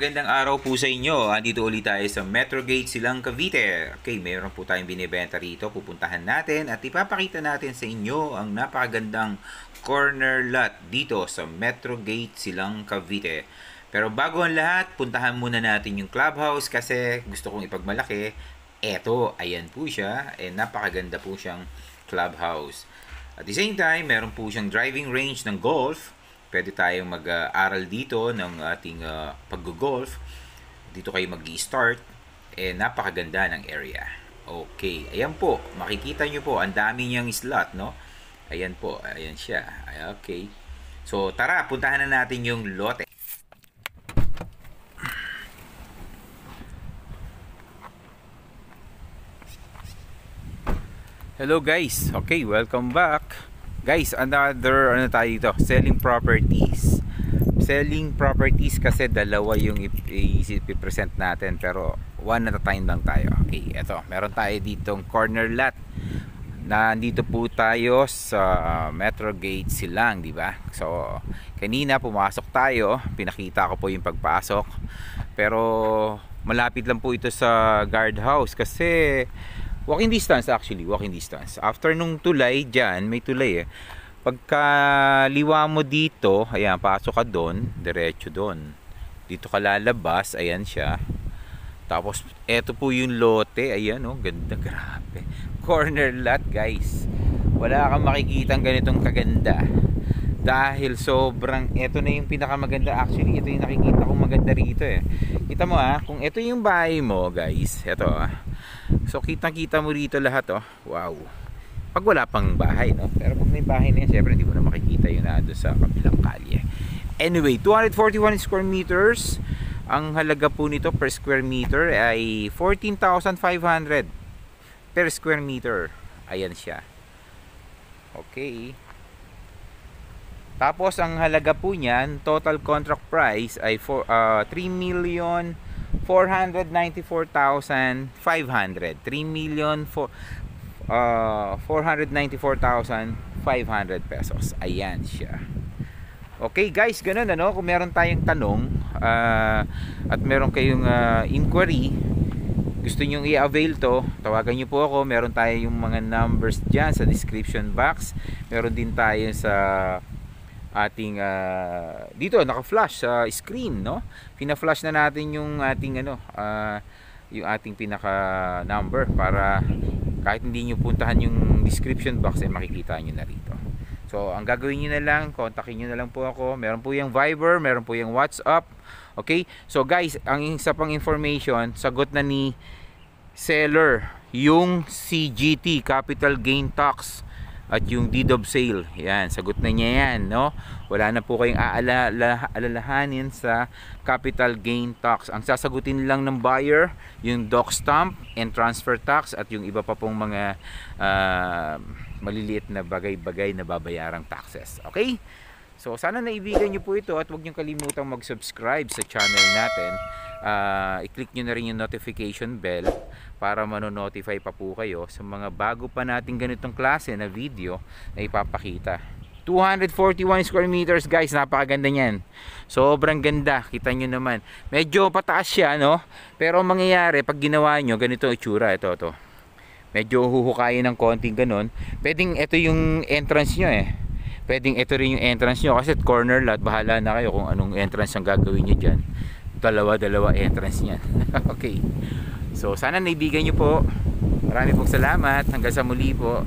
magandang araw po sa inyo. Andito ulit tayo sa Metrogate Silang Cavite. Okay, mayroon po tayong binibenta rito. Pupuntahan natin at ipapakita natin sa inyo ang napakagandang corner lot dito sa Metrogate Silang Cavite. Pero bago ang lahat, puntahan muna natin yung clubhouse kasi gusto kong ipagmalaki. Eto, ayan po siya. Napakaganda po siyang clubhouse. At the same time, meron po siyang driving range ng golf. Pwede tayong mag-aral dito ng ating pag-golf. Dito kayo mag-i-start. Napakaganda ng area. Okay, ayan po. Makikita nyo po, ang dami niyang slot, no? Ayan po, ayan siya. Okay. So, tara, puntahan na natin yung lote. Hello guys. Okay, welcome back. Guys, another tayo dito, selling properties. Selling properties kasi dalawa yung i-present natin pero one at a time lang tayo. Okay, eto, meron tayo ditong corner lot. Nandito po tayo sa Metrogate Silang, di ba? So, kanina pumasok tayo, pinakita ko po yung pagpasok. Pero malapit lang po ito sa guardhouse kasi walking distance actually, walking distance. After nung tulay dyan, may tulay Pagka liwa mo dito, ayan, pasok ka doon, diretso doon. Dito ka lalabas, ayan siya. Tapos, eto po yung lote, ayan ganda, grabe. Corner lot guys. Wala kang makikitang ganitong kaganda. Dahil sobrang, eto na yung pinakamaganda. Actually, ito yung nakikita kong maganda rito Kita mo kung ito yung bahay mo guys, eto so kitang-kita mo rito lahat wow. Pag wala pang bahay pero pag may bahay na yan, syempre hindi mo na makikita yung nado sa kabilang kalye. Anyway, 241 square meters. Ang halaga po nito per square meter ay 14,500 per square meter. Ayan siya. Okay. Tapos ang halaga po niyan, total contract price ay 3,494,500. 3,494,500 pesos. Ayan siya. Okay guys, ganun kung meron tayong tanong at meron kayong inquiry, gusto nyong i-avail to, tawagan nyo po ako. Meron tayong mga numbers dyan sa description box. Meron din tayo sa ating dito naka-flash sa screen, Pina-flash na natin yung ating yung ating pinaka number para kahit hindi nyo puntahan yung description box makikita nyo na rito. So ang gagawin nyo na lang, kontakin nyo na lang po ako. Meron po yung Viber, meron po yung WhatsApp. Okay, so guys, ang isa pang information, sagot na ni seller yung CGT, capital gain tax, at yung deed of sale. Yan, sagot na niya yan, Wala na po kayong alalahanin sa capital gain tax. Ang sasagutin lang ng buyer, yung doc stamp and transfer tax at yung iba pa pong mga maliliit na bagay-bagay na babayarang taxes. Okay? So, sana naibigan nyo po ito at huwag nyo kalimutang mag-subscribe sa channel natin. I-click nyo na rin yung notification bell para mano-notify pa po kayo sa mga bago pa nating ganitong klase na video na ipapakita. 241 square meters guys, napakaganda niyan. Sobrang ganda, kita nyo naman. Medyo pataas siya, pero ang mangyayari pag ginawa nyo, ganito itsura, ito. Medyo huhukayin ng konting ganon. Pwedeng ito yung entrance nyo Pwedeng ito rin yung entrance nyo kasi corner lot, bahala na kayo kung anong entrance ang gagawin nyo dyan. Dalawa entrance niyan. Okay. So sana naibigan nyo po. Marami pong salamat. Hanggang sa muli po.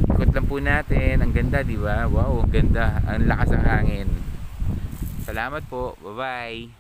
Ikot lang po natin. Ang ganda, di ba? Wow, ang ganda. Ang lakas ng hangin. Salamat po. Bye-bye.